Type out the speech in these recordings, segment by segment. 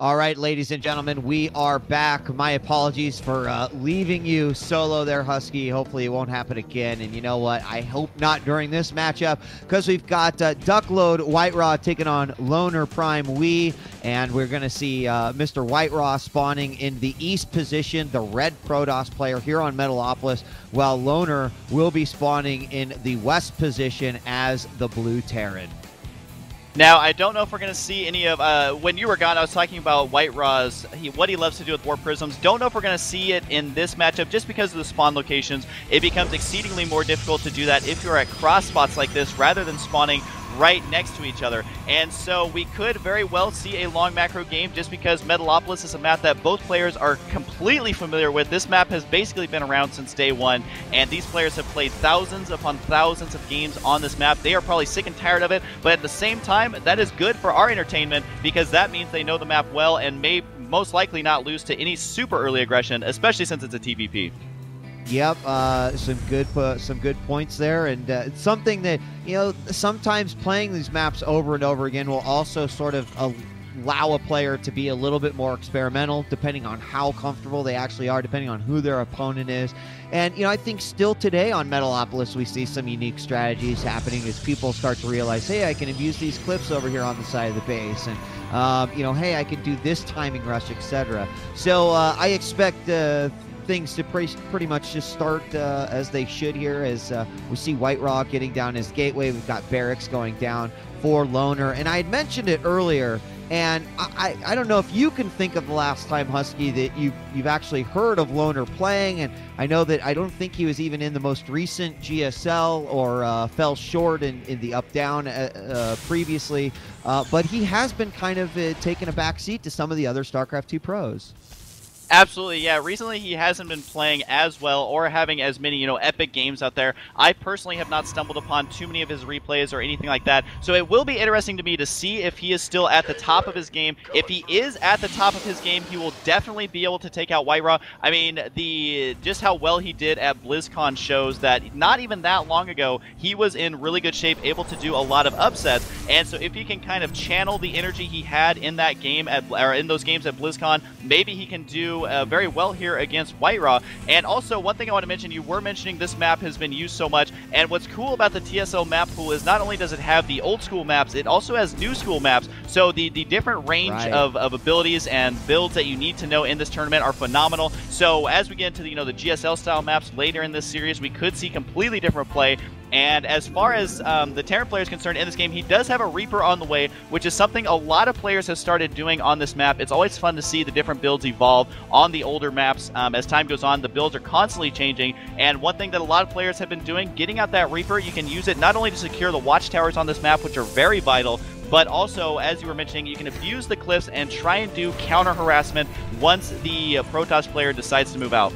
All right, ladies and gentlemen, we are back. My apologies for leaving you solo there, Husky. Hopefully it won't happen again. And you know what? I hope not during this matchup, because we've got Duckload.Ra taking on LonerPrime We, and we're going to see Mr. White.Ra spawning in the East position, the red Protoss player here on Metalopolis, while Loner will be spawning in the West position as the blue Terran. Now, I don't know if we're going to see any of, when you were gone, I was talking about White.Ra's, what he loves to do with Warp Prisms. Don't know if we're going to see it in this matchup just because of the spawn locations. It becomes exceedingly more difficult to do that if you're at cross spots like this rather than spawning right next to each other. And so we could very well see a long macro game just because Metalopolis is a map that both players are completely familiar with. This map has basically been around since day one, and these players have played thousands upon thousands of games on this map. They are probably sick and tired of it, but at the same time, that is good for our entertainment because that means they know the map well and may most likely not lose to any super early aggression, especially since it's a TVP. Yep, some good points there, and it's something that, you know, sometimes playing these maps over and over again will also sort of allow a player to be a little bit more experimental, depending on how comfortable they actually are, depending on who their opponent is. And, you know, I think still today on Metalopolis we see some unique strategies happening as people start to realize, hey, I can use these clips over here on the side of the base, and, you know, hey, I can do this timing rush, etc. So I expect things to pretty much just start as they should here, as we see White.Ra getting down his gateway. We've got barracks going down for Loner, and I had mentioned it earlier, and I don't know if you can think of the last time, Husky, that you've actually heard of Loner playing, and I know that I don't think he was even in the most recent GSL or fell short in the up-down previously, but he has been kind of taking a back seat to some of the other StarCraft 2 pros. Absolutely, yeah. Recently, he hasn't been playing as well or having as many, you know, epic games out there. I personally have not stumbled upon too many of his replays or anything like that. So it will be interesting to me to see if he is still at the top of his game. If he is at the top of his game, he will definitely be able to take out White.Ra. I mean, just how well he did at BlizzCon shows that not even that long ago, he was in really good shape, able to do a lot of upsets. And so if he can kind of channel the energy he had in that game, or in those games at BlizzCon, maybe he can do very well here against White.Ra. And also, one thing I want to mention, you were mentioning this map has been used so much, and what's cool about the TSL map pool is not only does it have the old school maps, it also has new school maps, so the different range of abilities and builds that you need to know in this tournament are phenomenal. So as we get into the, you know, the GSL style maps later in this series, we could see completely different play. And as far as the Terran player is concerned in this game, he does have a Reaper on the way, which is something a lot of players have started doing on this map. It's always fun to see the different builds evolve on the older maps. As time goes on, the builds are constantly changing. And one thing that a lot of players have been doing, getting out that Reaper, you can use it not only to secure the watchtowers on this map, which are very vital, but also, as you were mentioning, you can abuse the cliffs and try and do counter harassment once the Protoss player decides to move out.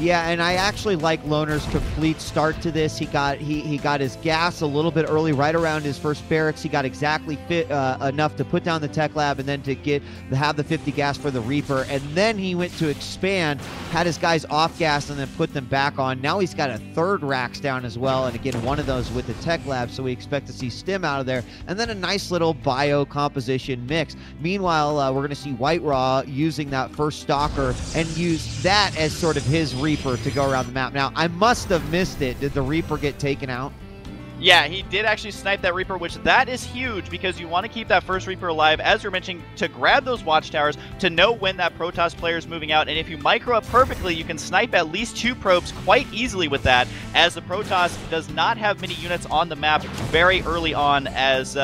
Yeah, and I actually like Loner's complete start to this. He got his gas a little bit early, right around his first barracks. He got exactly fit enough to put down the tech lab and then to have the 50 gas for the Reaper. And then he went to expand, had his guys off gas, and then put them back on. Now he's got a third racks down as well, and again, one of those with the tech lab, so we expect to see Stim out of there. And then a nice little bio composition mix. Meanwhile, we're going to see White.Ra using that first Stalker and use that as sort of his Reaper to go around the map. Now, I must have missed it. Did the Reaper get taken out? Yeah, he did actually snipe that Reaper, which that is huge because you want to keep that first Reaper alive, as you're mentioning, to grab those watchtowers, to know when that Protoss player is moving out, and if you micro up perfectly, you can snipe at least 2 probes quite easily with that, as the Protoss does not have many units on the map very early on, as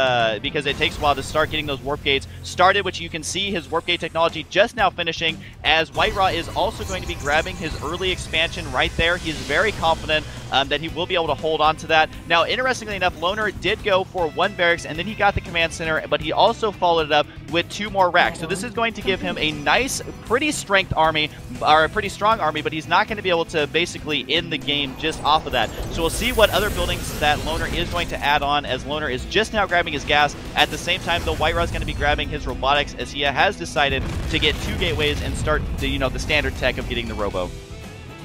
because it takes a while to start getting those warp gates started, which you can see his warp gate technology just now finishing, as White.Ra is also going to be grabbing his early expansion right there. He's very confident that he will be able to hold on to that. Now, interestingly enough, Loner did go for 1 barracks, and then he got the command center, but he also followed it up with 2 more racks. So this is going to give him a nice, pretty strength army, or a pretty strong army, but he's not going to be able to basically end the game just off of that. So we'll see what other buildings that Loner is going to add on, as Loner is just now grabbing his gas. At the same time, though, White.Ra is going to be grabbing his robotics, as he has decided to get 2 gateways and start the, you know, the standard tech of getting the robo.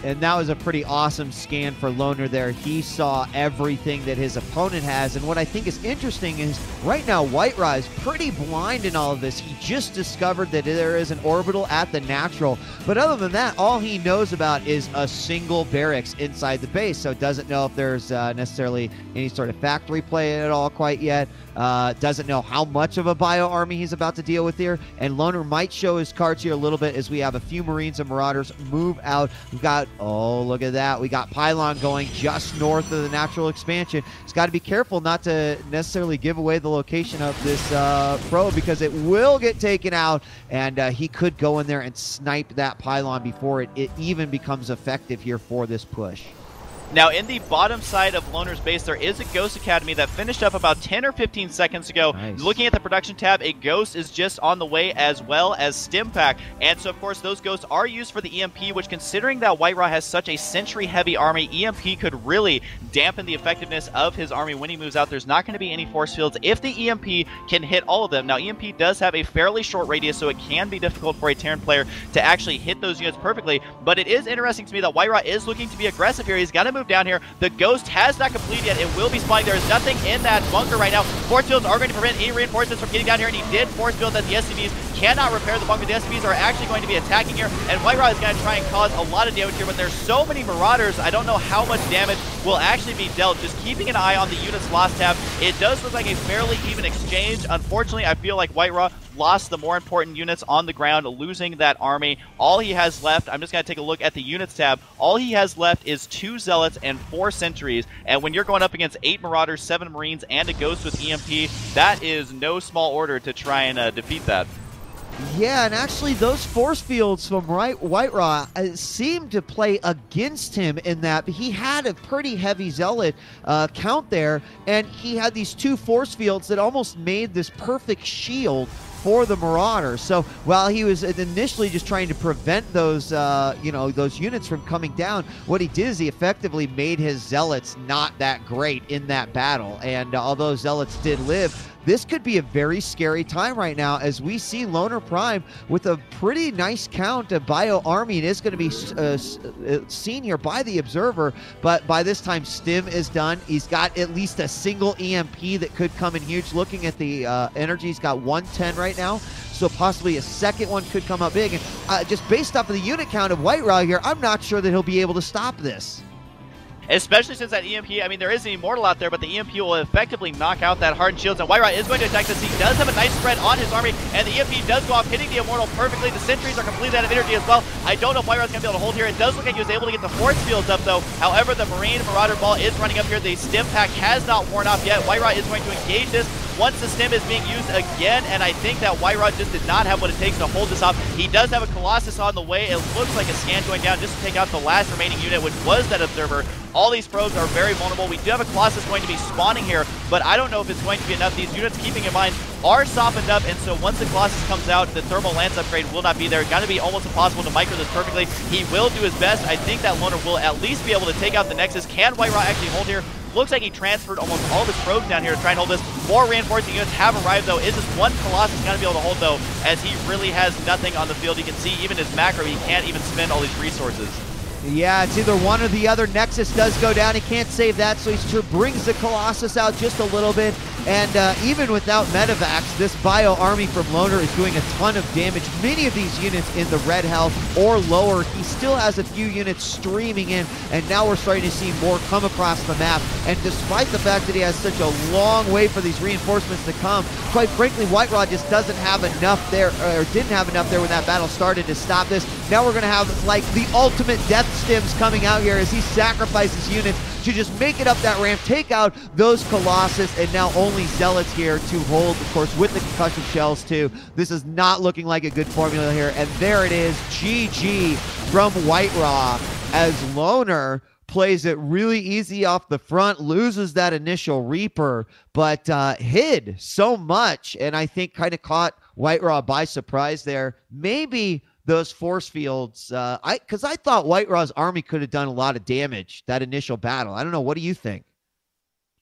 And that was a pretty awesome scan for Loner there. He saw everything that his opponent has. And what I think is interesting is right now White.Ra is pretty blind in all of this. He just discovered that there is an orbital at the natural. But other than that, all he knows about is a single barracks inside the base. So doesn't know if there's necessarily any sort of factory play at all quite yet. Doesn't know how much of a bio army he's about to deal with here. And Loner might show his cards here a little bit as we have a few Marines and Marauders move out. We've got, oh, look at that. We got Pylon going just north of the natural expansion. He's got to be careful not to necessarily give away the location of this probe because it will get taken out. And he could go in there and snipe that Pylon before it even becomes effective here for this push. Now, in the bottom side of Loner's base, there is a Ghost Academy that finished up about 10 or 15 seconds ago. Nice. Looking at the production tab, a Ghost is just on the way, as well as Stim Pack. And so, of course, those Ghosts are used for the EMP, which, considering that White.Ra has such a sentry-heavy army, EMP could really dampen the effectiveness of his army when he moves out. There's not going to be any force fields if the EMP can hit all of them. Now, EMP does have a fairly short radius, so it can be difficult for a Terran player to actually hit those units perfectly. But it is interesting to me that White.Ra is looking to be aggressive here. He's got to move down here. The Ghost has not completed yet. It will be spawning. There is nothing in that bunker right now. Force fields are going to prevent any reinforcements from getting down here, and he did force field that the SCVs cannot repair the bunker. The SCVs are actually going to be attacking here, and White.Ra is going to try and cause a lot of damage here, but there's so many Marauders, I don't know how much damage will actually be dealt. Just keeping an eye on the units lost tab, it does look like a fairly even exchange. Unfortunately, I feel like White.Ra lost the more important units on the ground, losing that army. All he has left, I'm just going to take a look at the units tab, all he has left is 2 Zealots and 4 Sentries, and when you're going up against 8 Marauders, 7 Marines, and a Ghost with EMP, that is no small order to try and defeat that. Yeah, and actually those force fields from White.Ra seemed to play against him in that he had a pretty heavy Zealot count there, and he had these 2 force fields that almost made this perfect shield for the Marauder. So while he was initially just trying to prevent those, those units from coming down, what he did is he effectively made his Zealots not that great in that battle. And although Zealots did live, this could be a very scary time right now as we see LonerPrime with a pretty nice count of bio army. It is going to be seen here by the observer, but by this time Stim is done. He's got at least a single EMP that could come in huge. Looking at the energy, he's got 110 right now, so possibly a second one could come up big. And just based off of the unit count of White.Ra here, I'm not sure that he'll be able to stop this. Especially since that EMP, I mean, there is an Immortal out there, but the EMP will effectively knock out that Hardened Shields, and White.Ra is going to attack this. He does have a nice spread on his army, and the EMP does go off, hitting the Immortal perfectly. The Sentries are completely out of energy as well. I don't know if White.Ra's going to be able to hold here. It does look like he was able to get the force fields up, though. However, the Marine Marauder ball is running up here. The Stim Pack has not worn off yet. White.Ra is going to engage this once the Stim is being used again, and I think that White.Ra just did not have what it takes to hold this off. He does have a Colossus on the way. It looks like a scan going down just to take out the last remaining unit, which was that Observer. All these probes are very vulnerable. We do have a Colossus going to be spawning here, but I don't know if it's going to be enough. These units, keeping in mind, are softened up, and so once the Colossus comes out, the Thermal Lance upgrade will not be there. It's going to be almost impossible to micro this perfectly. He will do his best. I think that Loner will at least be able to take out the Nexus. Can White.Ra actually hold here? Looks like he transferred almost all of his probes down here to try and hold this. More reinforcing units have arrived, though. Is this one Colossus going to be able to hold, though, as he really has nothing on the field? You can see even his macro, he can't even spend all these resources. Yeah, it's either one or the other. Nexus does go down. He can't save that, so he brings the Colossus out just a little bit. And even without Medivacs, this bio army from Loner is doing a ton of damage. Many of these units in the red health or lower. He still has a few units streaming in, and now we're starting to see more come across the map. And despite the fact that he has such a long way for these reinforcements to come, quite frankly, White.Ra just doesn't have enough there, or didn't have enough there when that battle started to stop this. Now we're going to have like the ultimate death stims coming out here as he sacrifices units to just make it up that ramp, take out those Colossus, and now only Zealots here to hold, of course, with the concussion shells too. This is not looking like a good formula here, and there it is, GG from White.Ra as Loner plays it really easy off the front, loses that initial Reaper, but hid so much, and I think kind of caught White.Ra by surprise there. Maybe those force fields, because I thought White.Ra's army could have done a lot of damage that initial battle. I don't know. What do you think?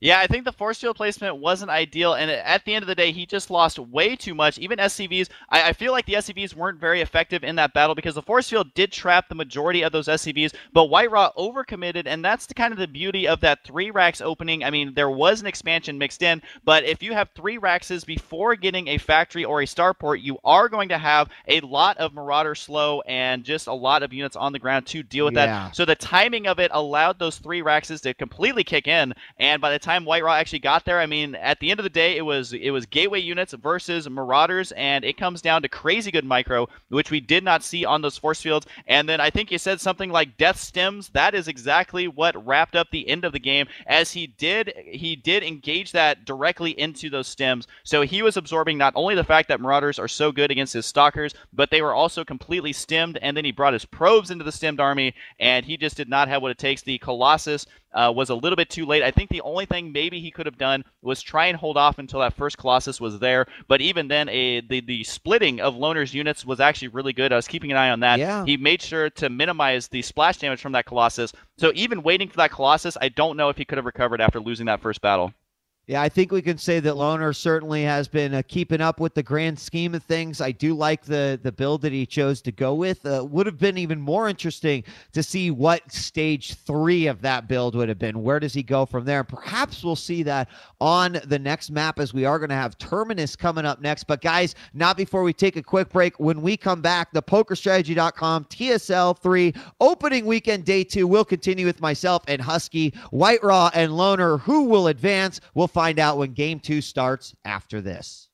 Yeah, I think the force field placement wasn't ideal, and at the end of the day, he just lost way too much. Even SCVs, I feel like the SCVs weren't very effective in that battle because the force field did trap the majority of those SCVs, but White.Ra overcommitted, and that's kind of the beauty of that 3 racks opening. I mean, there was an expansion mixed in, but if you have 3 raxes before getting a factory or a starport, you are going to have a lot of Marauder slow and just a lot of units on the ground to deal with Yeah. that. So the timing of it allowed those 3 raxes to completely kick in, and by the time White.Ra actually got there, I mean, at the end of the day, it was gateway units versus Marauders, and it comes down to crazy good micro, which we did not see on those force fields. And then I think you said something like death stems. That is exactly what wrapped up the end of the game, as he did engage that directly into those stems. So he was absorbing not only the fact that Marauders are so good against his stalkers, but they were also completely stemmed. And then he brought his probes into the stemmed army, and he just did not have what it takes. The Colossus was a little bit too late. I think the only thing maybe he could have done was try and hold off until that first Colossus was there. But even then, the splitting of Loner's units was actually really good. I was keeping an eye on that. Yeah. He made sure to minimize the splash damage from that Colossus. So even waiting for that Colossus, I don't know if he could have recovered after losing that first battle. Yeah, I think we can say that Loner certainly has been keeping up with the grand scheme of things. I do like the build that he chose to go with. Would have been even more interesting to see what stage 3 of that build would have been. Where does he go from there? Perhaps we'll see that on the next map, as we are going to have Terminus coming up next. But guys, not before we take a quick break. When we come back, the PokerStrategy.com TSL3 opening weekend day 2 will continue with myself and Husky, White.Ra, and Loner. Who will advance? We'll find out when game 2 starts after this.